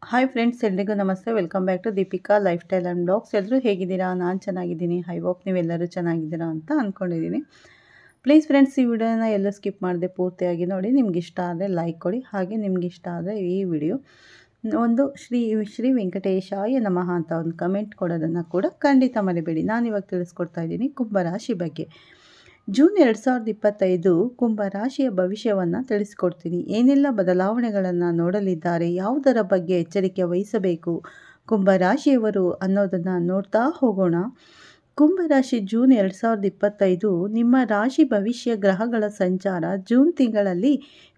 Hi friends, ಎಲ್ರಿಗೂ ನಮಸ್ತೆ. Welcome back to Deepika lifestyle and blogs. ಎಲ್ಲರೂ ಹೇಗಿದ್ದೀರಾ? ನಾನು ಚೆನ್ನಾಗಿದ್ದೀನಿ. ಐ ಹೋಪ್ ನೀವೆಲ್ಲರೂ ಚೆನ್ನಾಗಿದ್ದೀರಾ ಅಂತ ಅಂದ್ಕೊಂಡಿದ್ದೀನಿ. ಪ್ಲೀಸ್ ಫ್ರೆಂಡ್ಸ್, ಈ ವಿಡಿಯೋನ ಎಲ್ಲೂ ಸ್ಕಿಪ್ ಮಾಡದೆ ಪೂರ್ತಿಯಾಗಿ ನೋಡಿ. ನಿಮ್ಗೆ ಇಷ್ಟ ಆದರೆ ಲೈಕ್ ಕೊಡಿ. ಹಾಗೆ ನಿಮ್ಗೆ ಇಷ್ಟ ಆದರೆ ಈ ವಿಡಿಯೋ ಒಂದು ಶ್ರೀ ವೆಂಕಟೇಶಾಯ ನಮಃ ಅಂತ ಒಂದು ಕಮೆಂಟ್ ಕೊಡೋದನ್ನು ಕೂಡ ಖಂಡಿತ ಮರಿಬೇಡಿ. ನಾನಿವಾಗ ತಿಳಿಸ್ಕೊಡ್ತಾ ಇದ್ದೀನಿ ಕುಂಭರಾಶಿ ಬಗ್ಗೆ. ಜೂನ್ 2025 ಕುಂಭರಾಶಿಯ ಭವಿಷ್ಯವನ್ನು ತಿಳಿಸ್ಕೊಡ್ತೀನಿ. ಏನೆಲ್ಲ ಬದಲಾವಣೆಗಳನ್ನು ನೋಡಲಿದ್ದಾರೆ, ಯಾವುದರ ಬಗ್ಗೆ ಎಚ್ಚರಿಕೆ ವಹಿಸಬೇಕು ಕುಂಭರಾಶಿಯವರು ಅನ್ನೋದನ್ನು ನೋಡ್ತಾ ಹೋಗೋಣ. ಕುಂಭರಾಶಿ ಜೂನ್ 2025 ನಿಮ್ಮ ರಾಶಿ ಭವಿಷ್ಯ ಗ್ರಹಗಳ ಸಂಚಾರ. ಜೂನ್ ತಿಂಗಳಲ್ಲಿ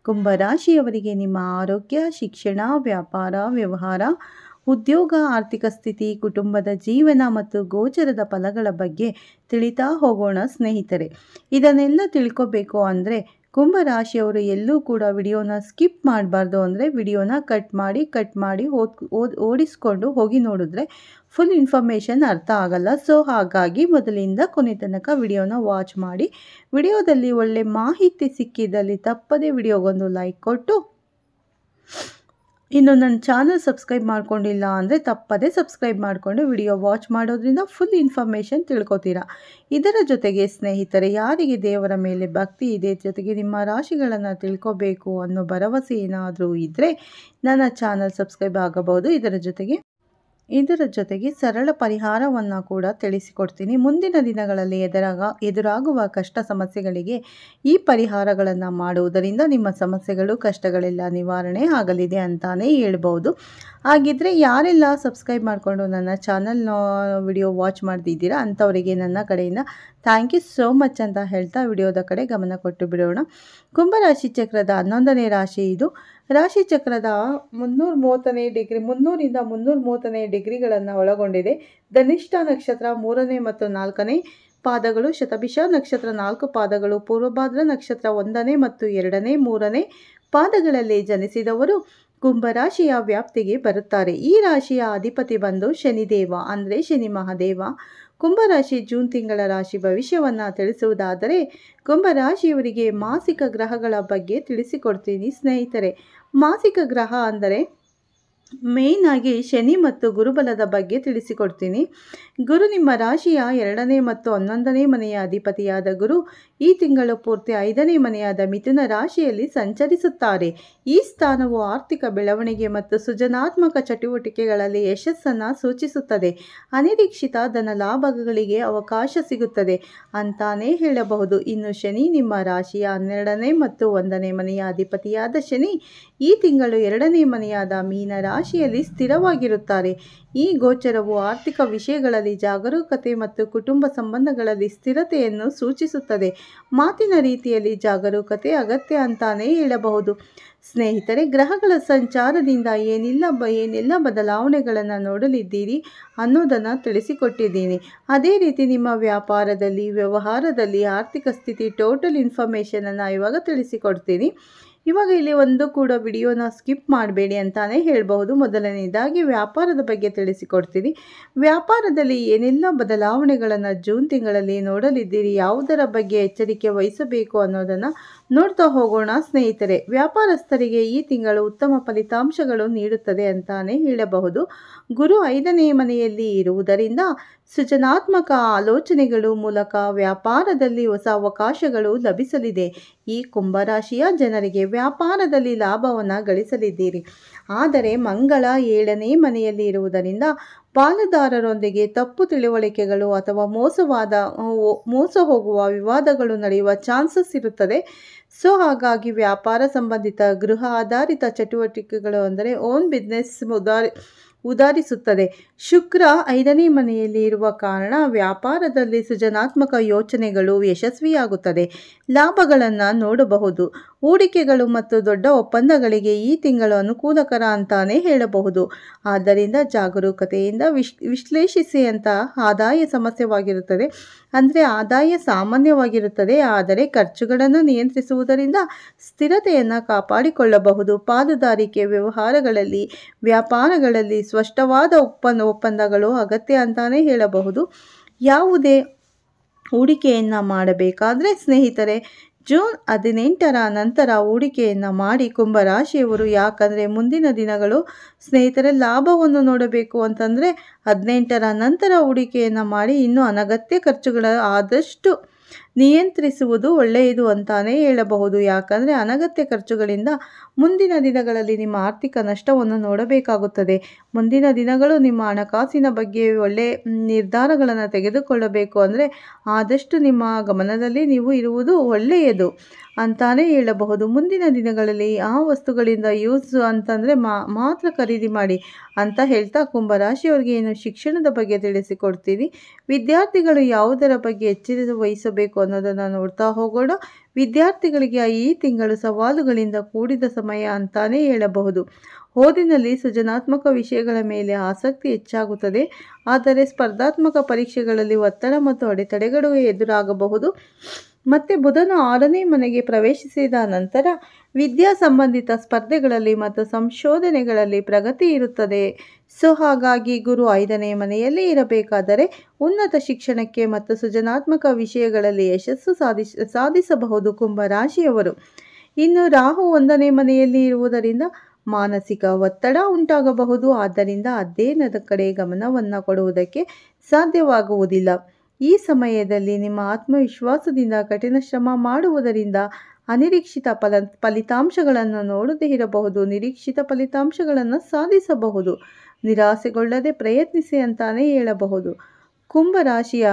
ಕುಂಭರಾಶಿಯವರಿಗೆ ನಿಮ್ಮ ಆರೋಗ್ಯ, ಶಿಕ್ಷಣ, ವ್ಯಾಪಾರ, ವ್ಯವಹಾರ, ಉದ್ಯೋಗ, ಆರ್ಥಿಕ ಸ್ಥಿತಿ, ಕುಟುಂಬದ ಜೀವನ ಮತ್ತು ಗೋಚರದ ಫಲಗಳ ಬಗ್ಗೆ ತಿಳಿತಾ ಹೋಗೋಣ ಸ್ನೇಹಿತರೆ. ಇದನ್ನೆಲ್ಲ ತಿಳ್ಕೊಬೇಕು ಅಂದರೆ ಕುಂಭರಾಶಿಯವರು ಎಲ್ಲೂ ಕೂಡ ವಿಡಿಯೋನ ಸ್ಕಿಪ್ ಮಾಡಬಾರ್ದು. ಅಂದರೆ ವಿಡಿಯೋನ ಕಟ್ ಮಾಡಿ ಓಡಿಸ್ಕೊಂಡು ಹೋಗಿ ನೋಡಿದ್ರೆ ಫುಲ್ ಇನ್ಫಾರ್ಮೇಷನ್ ಅರ್ಥ ಆಗಲ್ಲ. ಸೊ ಹಾಗಾಗಿ ಮೊದಲಿಂದ ಕೊನೆ ತನಕ ವಿಡಿಯೋನ ವಾಚ್ ಮಾಡಿ. ವಿಡಿಯೋದಲ್ಲಿ ಒಳ್ಳೆ ಮಾಹಿತಿ ಸಿಕ್ಕಿದಲ್ಲಿ ತಪ್ಪದೇ ವಿಡಿಯೋಗೊಂದು ಲೈಕ್ ಕೊಟ್ಟು, ಇನ್ನು ನನ್ನ ಚಾನಲ್ ಸಬ್ಸ್ಕ್ರೈಬ್ ಮಾಡ್ಕೊಂಡಿಲ್ಲ ಅಂದರೆ ತಪ್ಪದೇ ಸಬ್ಸ್ಕ್ರೈಬ್ ಮಾಡಿಕೊಂಡು ವಿಡಿಯೋ ವಾಚ್ ಮಾಡೋದ್ರಿಂದ ಫುಲ್ ಇನ್ಫಾರ್ಮೇಷನ್ ತಿಳ್ಕೊತೀರಾ. ಇದರ ಜೊತೆಗೆ ಸ್ನೇಹಿತರೆ, ಯಾರಿಗೆ ದೇವರ ಮೇಲೆ ಭಕ್ತಿ ಇದೆ, ಜೊತೆಗೆ ನಿಮ್ಮ ರಾಶಿಗಳನ್ನು ತಿಳ್ಕೊಬೇಕು ಅನ್ನೋ ಭರವಸೆ ಏನಾದರೂ ಇದ್ದರೆ ನನ್ನ ಚಾನಲ್ ಸಬ್ಸ್ಕ್ರೈಬ್ ಆಗಬಹುದು. ಇದರ ಜೊತೆಗೆ ಸರಳ ಪರಿಹಾರವನ್ನು ಕೂಡ ತಿಳಿಸಿಕೊಡ್ತೀನಿ. ಮುಂದಿನ ದಿನಗಳಲ್ಲಿ ಎದುರಾಗುವ ಕಷ್ಟ ಸಮಸ್ಯೆಗಳಿಗೆ ಈ ಪರಿಹಾರಗಳನ್ನು ಮಾಡುವುದರಿಂದ ನಿಮ್ಮ ಸಮಸ್ಯೆಗಳು, ಕಷ್ಟಗಳೆಲ್ಲ ನಿವಾರಣೆ ಆಗಲಿದೆ ಅಂತಾನೇ ಹೇಳ್ಬೋದು. ಹಾಗಿದ್ರೆ ಯಾರೆಲ್ಲ ಸಬ್ಸ್ಕ್ರೈಬ್ ಮಾಡಿಕೊಂಡು ನನ್ನ ಚಾನಲ್ನ ವಿಡಿಯೋ ವಾಚ್ ಮಾಡ್ತಿದ್ದೀರಾ ಅಂಥವರಿಗೆ ನನ್ನ ಕಡೆಯಿಂದ ಥ್ಯಾಂಕ್ ಯು ಸೋ ಮಚ್ ಅಂತ ಹೇಳ್ತಾ ವಿಡಿಯೋದ ಕಡೆ ಗಮನ ಕೊಟ್ಟು ಬಿಡೋಣ. ಕುಂಭರಾಶಿ ಚಕ್ರದ 11ನೇ ರಾಶಿ ಇದು. ರಾಶಿ ಚಕ್ರದ 300ರಿಂದ 330 ಡಿಗ್ರಿಗಳನ್ನು ಒಳಗೊಂಡಿದೆ. ಧನಿಷ್ಠ ನಕ್ಷತ್ರ 3ನೇ ಮತ್ತು 4ನೇ ಪಾದಗಳು, ಶತಭಿಷ ನಕ್ಷತ್ರ 4 ಪಾದಗಳು, ಪೂರ್ವಭಾದ್ರ ನಕ್ಷತ್ರ 1ನೇ ಮತ್ತು 2ನೇ 3ನೇ ಪಾದಗಳಲ್ಲಿ ಜನಿಸಿದವರು ಕುಂಭರಾಶಿಯ ವ್ಯಾಪ್ತಿಗೆ ಬರುತ್ತಾರೆ. ಈ ರಾಶಿಯ ಅಧಿಪತಿ ಬಂದು ಶನಿದೇವ, ಅಂದರೆ ಶನಿ ಮಹಾದೇವ. ಕುಂಭರಾಶಿ ಜೂನ್ ತಿಂಗಳ ರಾಶಿ ಭವಿಷ್ಯವನ್ನು ತಿಳಿಸುವುದಾದರೆ ಕುಂಭರಾಶಿಯವರಿಗೆ ಮಾಸಿಕ ಗ್ರಹಗಳ ಬಗ್ಗೆ ತಿಳಿಸಿಕೊಡ್ತೀನಿ ಸ್ನೇಹಿತರೆ. ಮಾಸಿಕ ಗ್ರಹ ಅಂದರೆ ಮೇನ್ ಆಗಿ ಶನಿ ಮತ್ತು ಗುರುಬಲದ ಬಗ್ಗೆ ತಿಳಿಸಿಕೊಡ್ತೀನಿ. ಗುರು ನಿಮ್ಮ ರಾಶಿಯ 2ನೇ ಮತ್ತು 11ನೇ ಮನೆಯ ಅಧಿಪತಿಯಾದ ಗುರು ಈ ತಿಂಗಳು ಪೂರ್ತಿ 5ನೇ ಮನೆಯಾದ ಮಿಥುನ ರಾಶಿಯಲ್ಲಿ ಸಂಚರಿಸುತ್ತಾರೆ. ಈ ಸ್ಥಾನವು ಆರ್ಥಿಕ ಬೆಳವಣಿಗೆ ಮತ್ತು ಸೃಜನಾತ್ಮಕ ಚಟುವಟಿಕೆಗಳಲ್ಲಿ ಯಶಸ್ಸನ್ನು ಸೂಚಿಸುತ್ತದೆ. ಅನಿರೀಕ್ಷಿತ ಧನ ಲಾಭಗಳಿಗೆ ಅವಕಾಶ ಸಿಗುತ್ತದೆ ಅಂತಾನೇ ಹೇಳಬಹುದು. ಇನ್ನು ಶನಿ ನಿಮ್ಮ ರಾಶಿಯ 12ನೇ ಮತ್ತು 1ನೇ ಮನೆಯ ಅಧಿಪತಿಯಾದ ಶನಿ ಈ ತಿಂಗಳು 2ನೇ ಮನೆಯಾದ ಮೀನ ರಾಶಿಯಲ್ಲಿ ಸ್ಥಿರವಾಗಿರುತ್ತಾರೆ. ಈ ಗೋಚರವು ಆರ್ಥಿಕ ವಿಷಯಗಳಲ್ಲಿ ಜಾಗರೂಕತೆ ಮತ್ತು ಕುಟುಂಬ ಸಂಬಂಧಗಳಲ್ಲಿ ಸ್ಥಿರತೆಯನ್ನು ಸೂಚಿಸುತ್ತದೆ. ಮಾತಿನ ರೀತಿಯಲ್ಲಿ ಜಾಗರೂಕತೆ ಅಗತ್ಯ ಅಂತಾನೇ ಹೇಳಬಹುದು. ಸ್ನೇಹಿತರೆ, ಗ್ರಹಗಳ ಸಂಚಾರದಿಂದ ಏನೆಲ್ಲ ಬದಲಾವಣೆಗಳನ್ನು ನೋಡಲಿದ್ದೀರಿ ಅನ್ನೋದನ್ನು ತಿಳಿಸಿಕೊಟ್ಟಿದ್ದೀನಿ. ಅದೇ ರೀತಿ ನಿಮ್ಮ ವ್ಯಾಪಾರದಲ್ಲಿ, ವ್ಯವಹಾರದಲ್ಲಿ, ಆರ್ಥಿಕ ಸ್ಥಿತಿ ಟೋಟಲ್ ಇನ್ಫಾರ್ಮೇಷನನ್ನು ಇವಾಗ ತಿಳಿಸಿಕೊಡ್ತೀನಿ. ಇವಾಗ ಇಲ್ಲಿ ಒಂದು ಕೂಡ ವಿಡಿಯೋನ ಸ್ಕಿಪ್ ಮಾಡಬೇಡಿ ಅಂತಾನೆ ಹೇಳಬಹುದು. ಮೊದಲನೇದಾಗಿ ವ್ಯಾಪಾರದ ಬಗ್ಗೆ ತಿಳಿಸಿಕೊಡ್ತೀನಿ. ವ್ಯಾಪಾರದಲ್ಲಿ ಏನೆಲ್ಲ ಬದಲಾವಣೆಗಳನ್ನು ಜೂನ್ ತಿಂಗಳಲ್ಲಿ ನೋಡಲಿದ್ದೀರಿ, ಯಾವುದರ ಬಗ್ಗೆ ಎಚ್ಚರಿಕೆ ವಹಿಸಬೇಕು ಅನ್ನೋದನ್ನು ನೋಡ್ತಾ ಹೋಗೋಣ ಸ್ನೇಹಿತರೆ. ವ್ಯಾಪಾರಸ್ಥರಿಗೆ ಈ ತಿಂಗಳು ಉತ್ತಮ ಫಲಿತಾಂಶಗಳು ನೀಡುತ್ತದೆ ಅಂತಾನೆ ಹೇಳಬಹುದು. ಗುರು 5ನೇ ಮನೆಯಲ್ಲಿ ಇರುವುದರಿಂದ ಸೃಜನಾತ್ಮಕ ಆಲೋಚನೆಗಳು ಮೂಲಕ ವ್ಯಾಪಾರದಲ್ಲಿ ಹೊಸ ಅವಕಾಶಗಳು ಲಭಿಸಲಿದೆ. ಈ ಕುಂಭರಾಶಿಯ ಜನರಿಗೆ ವ್ಯಾಪಾರದಲ್ಲಿ ಲಾಭವನ್ನು ಗಳಿಸಲಿದ್ದೀರಿ. ಆದರೆ ಮಂಗಳ 7ನೇ ಮನೆಯಲ್ಲಿ ಇರುವುದರಿಂದ ಪಾಲುದಾರರೊಂದಿಗೆ ತಪ್ಪು ತಿಳುವಳಿಕೆಗಳು ಅಥವಾ ಮೋಸ ಹೋಗುವ ವಿವಾದಗಳು ನಡೆಯುವ ಚಾನ್ಸಸ್ ಇರುತ್ತದೆ. ಸೊ ಹಾಗಾಗಿ ವ್ಯಾಪಾರ ಸಂಬಂಧಿತ ಗೃಹ ಆಧಾರಿತ ಚಟುವಟಿಕೆಗಳು ಅಂದರೆ ಓನ್ ಬಿಸ್ನೆಸ್ ಉದಾರಿಸುತ್ತದೆ. ಶುಕ್ರ 5ನೇ ಮನೆಯಲ್ಲಿ ಇರುವ ಕಾರಣ ವ್ಯಾಪಾರದಲ್ಲಿ ಸೃಜನಾತ್ಮಕ ಯೋಚನೆಗಳು ಯಶಸ್ವಿಯಾಗುತ್ತದೆ. ಲಾಭಗಳನ್ನು ನೋಡಬಹುದು. ಹೂಡಿಕೆಗಳು ಮತ್ತು ದೊಡ್ಡ ಒಪ್ಪಂದಗಳಿಗೆ ಈ ತಿಂಗಳು ಅನುಕೂಲಕರ ಅಂತಾನೆ ಹೇಳಬಹುದು. ಆದ್ದರಿಂದ ಜಾಗರೂಕತೆಯಿಂದ ವಿಶ್ಲೇಷಿಸಿ ಅಂತ. ಆದಾಯ ಸಮಸ್ಯೆವಾಗಿರುತ್ತದೆ, ಅಂದರೆ ಆದಾಯ ಸಾಮಾನ್ಯವಾಗಿರುತ್ತದೆ, ಆದರೆ ಖರ್ಚುಗಳನ್ನು ನಿಯಂತ್ರಿಸುವುದರಿಂದ ಸ್ಥಿರತೆಯನ್ನು ಕಾಪಾಡಿಕೊಳ್ಳಬಹುದು. ಪಾಲುದಾರಿಕೆ ವ್ಯವಹಾರಗಳಲ್ಲಿ, ವ್ಯಾಪಾರಗಳಲ್ಲಿ ಸ್ಪಷ್ಟವಾದ ಒಪ್ಪಂದಗಳು ಅಗತ್ಯ ಅಂತಾನೆ ಹೇಳಬಹುದು. ಯಾವುದೇ ಹೂಡಿಕೆಯನ್ನು ಮಾಡಬೇಕಾದ್ರೆ ಸ್ನೇಹಿತರೆ ಜೂನ್ 18ರ ನಂತರ ಹೂಡಿಕೆಯನ್ನು ಮಾಡಿ ಕುಂಭರಾಶಿಯವರು. ಯಾಕಂದರೆ ಮುಂದಿನ ದಿನಗಳು ಸ್ನೇಹಿತರೆ ಲಾಭವನ್ನು ನೋಡಬೇಕು ಅಂತಂದರೆ 18ರ ನಂತರ ಹೂಡಿಕೆಯನ್ನು ಮಾಡಿ ಇನ್ನು ಅನಗತ್ಯ ಖರ್ಚುಗಳ ಆದಷ್ಟು ನಿಯಂತ್ರಿಸುವುದು ಒಳ್ಳೆಯದು ಅಂತಾನೇ ಹೇಳಬಹುದು. ಯಾಕಂದರೆ ಅನಗತ್ಯ ಖರ್ಚುಗಳಿಂದ ಮುಂದಿನ ದಿನಗಳಲ್ಲಿ ನಿಮ್ಮ ಆರ್ಥಿಕ ನಷ್ಟವನ್ನು ನೋಡಬೇಕಾಗುತ್ತದೆ. ಮುಂದಿನ ದಿನಗಳು ನಿಮ್ಮ ಹಣಕಾಸಿನ ಬಗ್ಗೆ ಒಳ್ಳೆಯ ನಿರ್ಧಾರಗಳನ್ನು ತೆಗೆದುಕೊಳ್ಳಬೇಕು ಅಂದರೆ ಆದಷ್ಟು ನಿಮ್ಮ ಗಮನದಲ್ಲಿ ನೀವು ಇರುವುದು ಒಳ್ಳೆಯದು ಅಂತಾನೇ ಹೇಳಬಹುದು. ಮುಂದಿನ ದಿನಗಳಲ್ಲಿ ಆ ವಸ್ತುಗಳಿಂದ ಯೂಸ್ ಅಂತಂದರೆ ಮಾತ್ರ ಖರೀದಿ ಮಾಡಿ ಅಂತ ಹೇಳ್ತಾ ಕುಂಭರಾಶಿಯವರಿಗೆ ಏನು ಶಿಕ್ಷಣದ ಬಗ್ಗೆ ತಿಳಿಸಿಕೊಡ್ತೀನಿ. ವಿದ್ಯಾರ್ಥಿಗಳು ಯಾವುದರ ಬಗ್ಗೆ ಎಚ್ಚರಿಕೆ ವಹಿಸಬೇಕು ಅನ್ನೋದನ್ನು ನೋಡ್ತಾ ಹೋಗೋಣ. ವಿದ್ಯಾರ್ಥಿಗಳಿಗೆ ಈ ತಿಂಗಳು ಸವಾಲುಗಳಿಂದ ಕೂಡಿದ ಸಮಯ ಅಂತಾನೇ ಹೇಳಬಹುದು. ಓದಿನಲ್ಲಿ ಸೃಜನಾತ್ಮಕ ವಿಷಯಗಳ ಮೇಲೆ ಆಸಕ್ತಿ ಹೆಚ್ಚಾಗುತ್ತದೆ. ಆದರೆ ಸ್ಪರ್ಧಾತ್ಮಕ ಪರೀಕ್ಷೆಗಳಲ್ಲಿ ಒತ್ತಡ ಮತ್ತು ಅಡೆತಡೆಗಳು ಎದುರಾಗಬಹುದು. ಮತ್ತು ಬುಧನು 6ನೇ ಮನೆಗೆ ಪ್ರವೇಶಿಸಿದ ನಂತರ ವಿದ್ಯಾ ಸಂಬಂಧಿತ ಸ್ಪರ್ಧೆಗಳಲ್ಲಿ ಮತ್ತು ಸಂಶೋಧನೆಗಳಲ್ಲಿ ಪ್ರಗತಿ ಇರುತ್ತದೆ. ಹಾಗಾಗಿ ಗುರು 5ನೇ ಮನೆಯಲ್ಲಿ ಇರಬೇಕಾದರೆ ಉನ್ನತ ಶಿಕ್ಷಣಕ್ಕೆ ಮತ್ತು ಸೃಜನಾತ್ಮಕ ವಿಷಯಗಳಲ್ಲಿ ಯಶಸ್ಸು ಸಾಧಿಸಬಹುದು ಕುಂಭರಾಶಿಯವರು. ಇನ್ನು ರಾಹು 1ನೇ ಮನೆಯಲ್ಲಿ ಇರುವುದರಿಂದ ಮಾನಸಿಕ ಒತ್ತಡ ಉಂಟಾಗಬಹುದು. ಆದ್ದರಿಂದ ಅಧ್ಯಯನದ ಕಡೆ ಗಮನವನ್ನು ಕೊಡುವುದಕ್ಕೆ ಸಾಧ್ಯವಾಗುವುದಿಲ್ಲ. ಈ ಸಮಯದಲ್ಲಿ ನಿಮ್ಮ ಆತ್ಮವಿಶ್ವಾಸದಿಂದ ಕಠಿಣ ಶ್ರಮ ಮಾಡುವುದರಿಂದ ಅನಿರೀಕ್ಷಿತ ಫಲಿತಾಂಶಗಳನ್ನು ನೋಡದೇ ಇರಬಹುದು. ನಿರೀಕ್ಷಿತ ಫಲಿತಾಂಶಗಳನ್ನು ಸಾಧಿಸಬಹುದು. ನಿರಾಸೆಗೊಳ್ಳದೆ ಪ್ರಯತ್ನಿಸಿ ಅಂತಾನೇ ಹೇಳಬಹುದು. ಕುಂಭರಾಶಿಯ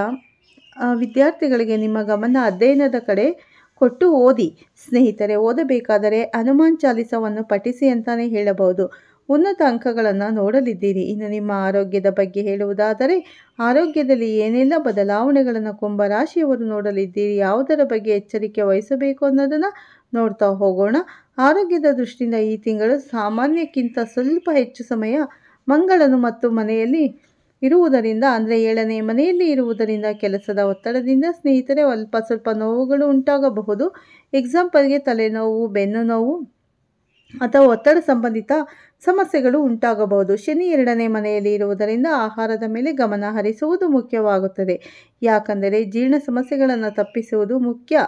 ವಿದ್ಯಾರ್ಥಿಗಳಿಗೆ ನಿಮ್ಮ ಗಮನ ಅಧ್ಯಯನದ ಕಡೆ ಕೊಟ್ಟು ಓದಿ. ಸ್ನೇಹಿತರೆ, ಓದಬೇಕಾದರೆ ಹನುಮಾನ್ ಚಾಲಿಸವನ್ನು ಪಠಿಸಿ ಅಂತಾನೆ ಹೇಳಬಹುದು. ಉನ್ನತ ಅಂಕಗಳನ್ನು ನೋಡಲಿದ್ದೀರಿ. ಇನ್ನು ನಿಮ್ಮ ಆರೋಗ್ಯದ ಬಗ್ಗೆ ಹೇಳುವುದಾದರೆ ಆರೋಗ್ಯದಲ್ಲಿ ಏನೆಲ್ಲ ಬದಲಾವಣೆಗಳನ್ನು ಕುಂಭರಾಶಿಯವರು ನೋಡಲಿದ್ದೀರಿ, ಯಾವುದರ ಬಗ್ಗೆ ಎಚ್ಚರಿಕೆ ವಹಿಸಬೇಕು ಅನ್ನೋದನ್ನು ನೋಡ್ತಾ ಹೋಗೋಣ. ಆರೋಗ್ಯದ ದೃಷ್ಟಿಯಿಂದ ಈ ತಿಂಗಳು ಸಾಮಾನ್ಯಕ್ಕಿಂತ ಸ್ವಲ್ಪ ಹೆಚ್ಚು ಸಮಯ ಮಂಗಳನು ಮತ್ತು ಮನೆಯಲ್ಲಿ ಇರುವುದರಿಂದ ಅಂದರೆ 7ನೇ ಮನೆಯಲ್ಲಿ ಇರುವುದರಿಂದ ಕೆಲಸದ ಒತ್ತಡದಿಂದ ಸ್ನೇಹಿತರೆ ಸ್ವಲ್ಪ ನೋವುಗಳು ಉಂಟಾಗಬಹುದು. ಎಕ್ಸಾಂಪಲ್ಗೆ ತಲೆನೋವು, ಬೆನ್ನು ನೋವು ಅಥವಾ ಒತ್ತಡ ಸಂಬಂಧಿತ ಸಮಸ್ಯೆಗಳು ಉಂಟಾಗಬಹುದು. ಶನಿ 2ನೇ ಮನೆಯಲ್ಲಿ ಇರುವುದರಿಂದ ಆಹಾರದ ಮೇಲೆ ಗಮನ ಹರಿಸುವುದು ಮುಖ್ಯವಾಗುತ್ತದೆ. ಯಾಕಂದರೆ ಜೀರ್ಣ ಸಮಸ್ಯೆಗಳನ್ನು ತಪ್ಪಿಸುವುದು ಮುಖ್ಯ.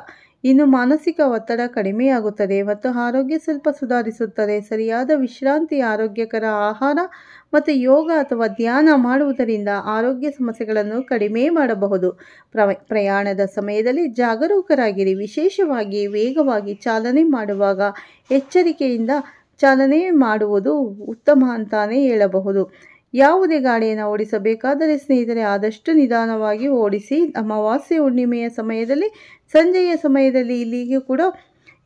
ಇನ್ನು ಮಾನಸಿಕ ಒತ್ತಡ ಕಡಿಮೆಯಾಗುತ್ತದೆ ಮತ್ತು ಆರೋಗ್ಯ ಸ್ವಲ್ಪ ಸುಧಾರಿಸುತ್ತದೆ. ಸರಿಯಾದ ವಿಶ್ರಾಂತಿ, ಆರೋಗ್ಯಕರ ಆಹಾರ ಮತ್ತು ಯೋಗ ಅಥವಾ ಧ್ಯಾನ ಮಾಡುವುದರಿಂದ ಆರೋಗ್ಯ ಸಮಸ್ಯೆಗಳನ್ನು ಕಡಿಮೆ ಮಾಡಬಹುದು. ಪ್ರಯಾಣದ ಸಮಯದಲ್ಲಿ ಜಾಗರೂಕರಾಗಿರಿ. ವಿಶೇಷವಾಗಿ ವೇಗವಾಗಿ ಚಾಲನೆ ಮಾಡುವಾಗ ಎಚ್ಚರಿಕೆಯಿಂದ ಚಾಲನೆ ಮಾಡುವುದು ಉತ್ತಮ ಅಂತಾನೇ ಹೇಳಬಹುದು. ಯಾವುದೇ ಗಾಡಿಯನ್ನು ಓಡಿಸಬೇಕಾದರೆ ಸ್ನೇಹಿತರೆ ಆದಷ್ಟು ನಿಧಾನವಾಗಿ ಓಡಿಸಿ. ಅಮಾವಾಸ್ಯೆ ಹುಣ್ಣಿಮೆಯ ಸಮಯದಲ್ಲಿ ಸಂಜೆಯ ಸಮಯದಲ್ಲಿ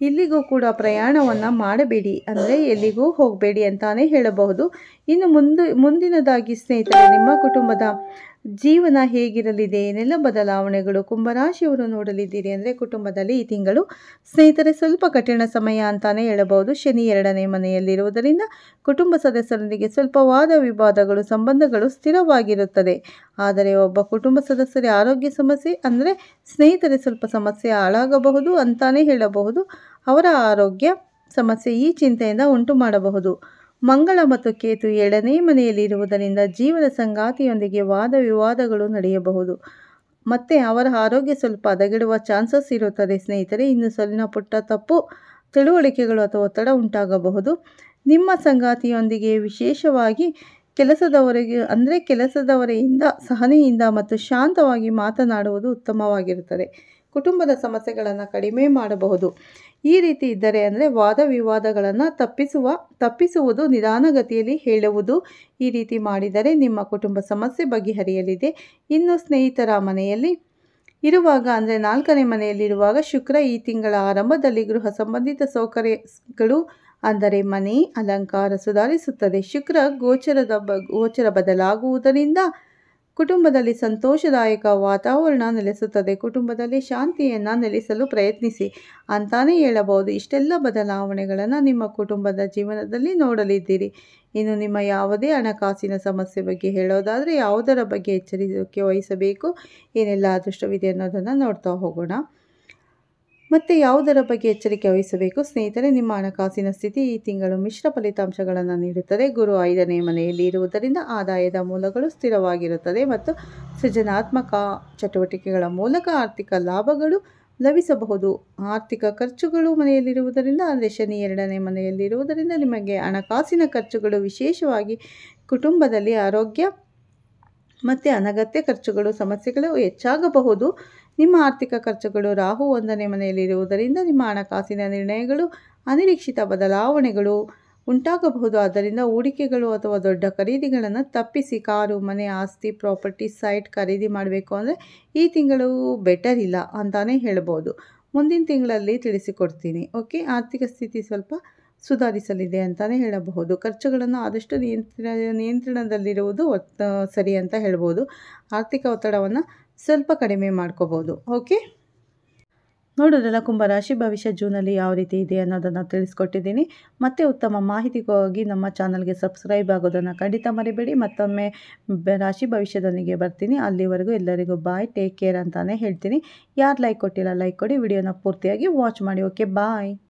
ಇಲ್ಲಿಗೂ ಕೂಡ ಪ್ರಯಾಣವನ್ನು ಮಾಡಬೇಡಿ, ಅಂದರೆ ಎಲ್ಲಿಗೂ ಹೋಗಬೇಡಿ ಅಂತಾನೆ ಹೇಳಬಹುದು. ಇನ್ನು ಮುಂದಿನದಾಗಿ ಸ್ನೇಹಿತರೆ ನಿಮ್ಮ ಕುಟುಂಬದ ಜೀವನ ಹೇಗಿರಲಿದೆ, ಏನೆಲ್ಲ ಬದಲಾವಣೆಗಳು ಕುಂಭರಾಶಿಯವರು ನೋಡಲಿದ್ದೀರಿ ಅಂದರೆ ಕುಟುಂಬದಲ್ಲಿ ಈ ತಿಂಗಳು ಸ್ನೇಹಿತರೆ ಸ್ವಲ್ಪ ಕಠಿಣ ಸಮಯ ಅಂತಾನೆ ಹೇಳಬಹುದು. ಶನಿ 2ನೇ ಮನೆಯಲ್ಲಿರುವುದರಿಂದ ಕುಟುಂಬ ಸದಸ್ಯರೊಂದಿಗೆ ಸ್ವಲ್ಪ ವಾದ ವಿವಾದಗಳು, ಸಂಬಂಧಗಳು ಸ್ಥಿರವಾಗಿರುತ್ತದೆ. ಆದರೆ ಒಬ್ಬ ಕುಟುಂಬ ಸದಸ್ಯರ ಆರೋಗ್ಯ ಸಮಸ್ಯೆ ಅಂದರೆ ಸ್ನೇಹಿತರೆ ಸ್ವಲ್ಪ ಸಮಸ್ಯೆ ಹಾಳಾಗಬಹುದು ಅಂತಾನೆ ಹೇಳಬಹುದು. ಅವರ ಆರೋಗ್ಯ ಸಮಸ್ಯೆ ಈ ಚಿಂತೆಯಿಂದ ಉಂಟು ಮಾಡಬಹುದು. ಮಂಗಳ ಮತ್ತು ಕೇತು 7ನೇ ಮನೆಯಲ್ಲಿ ಇರುವುದರಿಂದ ಜೀವನ ಸಂಗಾತಿಯೊಂದಿಗೆ ವಾದ ವಿವಾದಗಳು ನಡೆಯಬಹುದು ಮತ್ತು ಅವರ ಆರೋಗ್ಯ ಸ್ವಲ್ಪ ಹದಗೆಡುವ ಚಾನ್ಸಸ್ ಇರುತ್ತದೆ ಸ್ನೇಹಿತರೆ. ಇನ್ನು ಸಣ್ಣ ಪುಟ್ಟ ತಪ್ಪು ತಿಳುವಳಿಕೆಗಳು ಅಥವಾ ಒತ್ತಡ ಉಂಟಾಗಬಹುದು. ನಿಮ್ಮ ಸಂಗಾತಿಯೊಂದಿಗೆ ವಿಶೇಷವಾಗಿ ಕೆಲಸದವರಿಂದ ಸಹನೆಯಿಂದ ಮತ್ತು ಶಾಂತವಾಗಿ ಮಾತನಾಡುವುದು ಉತ್ತಮವಾಗಿರುತ್ತದೆ. ಕುಟುಂಬದ ಸಮಸ್ಯೆಗಳನ್ನು ಕಡಿಮೆ ಮಾಡಬಹುದು. ಈ ರೀತಿ ಇದ್ದರೆ ಅಂದರೆ ವಾದ ವಿವಾದಗಳನ್ನು ತಪ್ಪಿಸುವುದು, ನಿಧಾನಗತಿಯಲ್ಲಿ ಹೇಳುವುದು, ಈ ರೀತಿ ಮಾಡಿದರೆ ನಿಮ್ಮ ಕುಟುಂಬ ಸಮಸ್ಯೆ ಬಗೆಹರಿಯಲಿದೆ. ಇನ್ನು ಸ್ನೇಹಿತರ ಮನೆಯಲ್ಲಿ ಇರುವಾಗ ಅಂದರೆ 4ನೇ ಮನೆಯಲ್ಲಿರುವಾಗ ಶುಕ್ರ ಈ ತಿಂಗಳ ಆರಂಭದಲ್ಲಿ ಗೃಹ ಸಂಬಂಧಿತ ಸೌಕರ್ಯಗಳು ಅಂದರೆ ಮನೆ ಅಲಂಕಾರ ಸುಧಾರಿಸುತ್ತದೆ. ಶುಕ್ರ ಗೋಚರ ಬದಲಾಗುವುದರಿಂದ ಕುಟುಂಬದಲ್ಲಿ ಸಂತೋಷದಾಯಕ ವಾತಾವರಣ ನೆಲೆಸುತ್ತದೆ. ಕುಟುಂಬದಲ್ಲಿ ಶಾಂತಿಯನ್ನು ನೆಲೆಸಲು ಪ್ರಯತ್ನಿಸಿ ಅಂತಾನೆ ಹೇಳಬಹುದು. ಇಷ್ಟೆಲ್ಲ ಬದಲಾವಣೆಗಳನ್ನು ನಿಮ್ಮ ಕುಟುಂಬದ ಜೀವನದಲ್ಲಿ ನೋಡಲಿದ್ದೀರಿ. ಇನ್ನು ನಿಮ್ಮ ಯಾವುದೇ ಹಣಕಾಸಿನ ಸಮಸ್ಯೆ ಬಗ್ಗೆ ಹೇಳೋದಾದರೆ ಯಾವುದರ ಬಗ್ಗೆ ಎಚ್ಚರಿಕೆ ವಹಿಸಬೇಕು, ಏನೆಲ್ಲ ಅದೃಷ್ಟವಿದೆ ಅನ್ನೋದನ್ನು ನೋಡ್ತಾ ಹೋಗೋಣ. ಮತ್ತು ಯಾವುದರ ಬಗ್ಗೆ ಎಚ್ಚರಿಕೆ ವಹಿಸಬೇಕು ಸ್ನೇಹಿತರೆ, ನಿಮ್ಮ ಹಣಕಾಸಿನ ಸ್ಥಿತಿ ಈ ತಿಂಗಳು ಮಿಶ್ರ ಫಲಿತಾಂಶಗಳನ್ನು ನೀಡುತ್ತದೆ. ಗುರು 5ನೇ ಮನೆಯಲ್ಲಿ ಇರುವುದರಿಂದ ಆದಾಯದ ಮೂಲಗಳು ಸ್ಥಿರವಾಗಿರುತ್ತದೆ ಮತ್ತು ಸೃಜನಾತ್ಮಕ ಚಟುವಟಿಕೆಗಳ ಮೂಲಕ ಆರ್ಥಿಕ ಲಾಭಗಳು ಲಭಿಸಬಹುದು. ಆರ್ಥಿಕ ಖರ್ಚುಗಳು ಮನೆಯಲ್ಲಿರುವುದರಿಂದ ಅಂದರೆ ಶನಿ 2ನೇ ಮನೆಯಲ್ಲಿರುವುದರಿಂದ ನಿಮಗೆ ಹಣಕಾಸಿನ ಖರ್ಚುಗಳು ವಿಶೇಷವಾಗಿ ಕುಟುಂಬದಲ್ಲಿ ಆರೋಗ್ಯ ಮತ್ತು ಅನಗತ್ಯ ಖರ್ಚುಗಳು ಸಮಸ್ಯೆಗಳು ಹೆಚ್ಚಾಗಬಹುದು. ನಿಮ್ಮ ಆರ್ಥಿಕ ಖರ್ಚುಗಳು ರಾಹು 1ನೇ ಮನೆಯಲ್ಲಿರುವುದರಿಂದ ನಿಮ್ಮ ಹಣಕಾಸಿನ ನಿರ್ಣಯಗಳು ಅನಿರೀಕ್ಷಿತ ಬದಲಾವಣೆಗಳು ಉಂಟಾಗಬಹುದು. ಆದ್ದರಿಂದ ಹೂಡಿಕೆಗಳು ಅಥವಾ ದೊಡ್ಡ ಖರೀದಿಗಳನ್ನು ತಪ್ಪಿಸಿ. ಕಾರು, ಮನೆ, ಆಸ್ತಿ, ಪ್ರಾಪರ್ಟಿ, ಸೈಟ್ ಖರೀದಿ ಮಾಡಬೇಕು ಅಂದರೆ ಈ ತಿಂಗಳು ಬೆಟರ್ ಇಲ್ಲ ಅಂತಲೇ ಹೇಳ್ಬೋದು. ಮುಂದಿನ ತಿಂಗಳಲ್ಲಿ ತಿಳಿಸಿಕೊಡ್ತೀನಿ. ಓಕೆ, ಆರ್ಥಿಕ ಸ್ಥಿತಿ ಸ್ವಲ್ಪ ಸುಧಾರಿಸಲಿದೆ ಅಂತಲೇ ಹೇಳಬಹುದು. ಖರ್ಚುಗಳನ್ನು ಆದಷ್ಟು ನಿಯಂತ್ರಣದಲ್ಲಿರುವುದು ಸರಿ ಅಂತ ಹೇಳ್ಬೋದು. ಆರ್ಥಿಕ ಒತ್ತಡವನ್ನು ಸ್ವಲ್ಪ ಕಡಿಮೆ ಮಾಡ್ಕೋಬೋದು. ಓಕೆ, ನೋಡೋದಲ್ಲ ಕುಂಭರಾಶಿ ಭವಿಷ್ಯ ಜೂನಲ್ಲಿ ಯಾವ ರೀತಿ ಇದೆ ಅನ್ನೋದನ್ನು ತಿಳಿಸ್ಕೊಟ್ಟಿದ್ದೀನಿ. ಮತ್ತೆ ಉತ್ತಮ ಮಾಹಿತಿಗಾಗಿ ನಮ್ಮ ಚಾನಲ್ಗೆ ಸಬ್ಸ್ಕ್ರೈಬ್ ಆಗೋದನ್ನು ಖಂಡಿತ ಮರಿಬೇಡಿ. ಮತ್ತೊಮ್ಮೆ ರಾಶಿ ಭವಿಷ್ಯದೊಂದಿಗೆ ಬರ್ತೀನಿ. ಅಲ್ಲಿವರೆಗೂ ಎಲ್ಲರಿಗೂ ಬಾಯ್, ಟೇಕ್ ಕೇರ್ ಅಂತಾನೆ ಹೇಳ್ತೀನಿ. ಯಾರು ಲೈಕ್ ಕೊಟ್ಟಿಲ್ಲ ಲೈಕ್ ಕೊಡಿ, ವಿಡಿಯೋನ ಪೂರ್ತಿಯಾಗಿ ವಾಚ್ ಮಾಡಿ. ಓಕೆ, ಬಾಯ್.